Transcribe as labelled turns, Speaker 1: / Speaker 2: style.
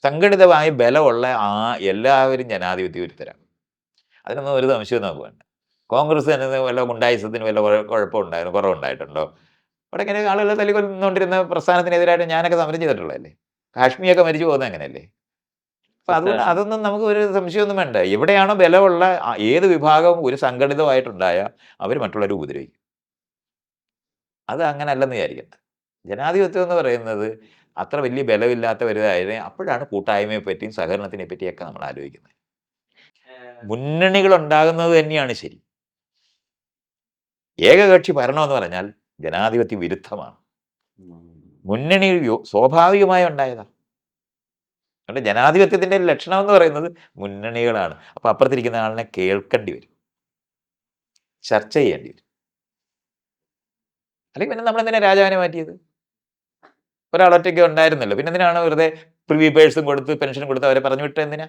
Speaker 1: സംഘടിതമായി ബലമുള്ള എല്ലാവരും ജനാധിപത്യ വിരുദ്ധരാണ്. അതിനൊന്നും ഒരു സംശയവും നമുക്ക് വേണ്ട. കോൺഗ്രസ് തന്നെ വല്ല ഗുണ്ടായിസത്തിന് വല്ല കുറവുണ്ടായിട്ടുണ്ടോ? അവിടെ ഇങ്ങനെ ആളുകളെ തല്ലിക്കൊന്നുകൊണ്ടിരുന്ന പ്രസ്ഥാനത്തിനെതിരായിട്ട് ഞാനൊക്കെ സമരം ചെയ്തിട്ടുള്ളതല്ലേ. കാശ്മീരൊക്കെ മരിച്ചു പോകുന്നത് അങ്ങനെയല്ലേ. അപ്പൊ അതുകൊണ്ട്
Speaker 2: തീർച്ചയായിട്ടും.
Speaker 1: അതൊന്നും നമുക്ക് ഒരു സംശയമൊന്നും വേണ്ട. എവിടെയാണോ ബലമുള്ള ഏത് വിഭാഗം ഒരു സംഘടിതമായിട്ടുണ്ടായാൽ അവര് മറ്റുള്ളവരെ ഉപദ്രവിക്കും. അത് അങ്ങനല്ലെന്ന് വിചാരിക്കണ്ട. ജനാധിപത്യം എന്ന് പറയുന്നത് അത്ര വലിയ ബലമില്ലാത്തവരായാലും അപ്പോഴാണ് കൂട്ടായ്മയെ പറ്റിയും സഹകരണത്തിനെ പറ്റിയൊക്കെ നമ്മൾ ആലോചിക്കുന്നത്. മുന്നണികൾ ഉണ്ടാകുന്നത് തന്നെയാണ് ശരി. ഏകകക്ഷി ഭരണം എന്ന് പറഞ്ഞാൽ ജനാധിപത്യ വിരുദ്ധമാണ്.
Speaker 2: ഉം.
Speaker 1: മുന്നണി സ്വാഭാവികമായി ഉണ്ടായതാ. അതുകൊണ്ട് ജനാധിപത്യത്തിന്റെ ലക്ഷണം എന്ന് പറയുന്നത് മുന്നണികളാണ്. അപ്പൊ അപ്പുറത്തിരിക്കുന്ന ആളിനെ കേൾക്കേണ്ടി വരും. ചർച്ച ചെയ്യേണ്ടി വരും. അല്ലെങ്കിൽ പിന്നെ നമ്മളെന്തിനാ രാജാവിനെ മാറ്റിയത്? ഒരാൾ ഒറ്റയ്ക്ക് ഉണ്ടായിരുന്നല്ലോ. പിന്നെന്തിനാണ് വെറുതെ പ്രിവി പേഴ്സും കൊടുത്ത് പെൻഷനും കൊടുത്ത് അവരെ പറഞ്ഞു വിട്ടത് എന്തിനാ?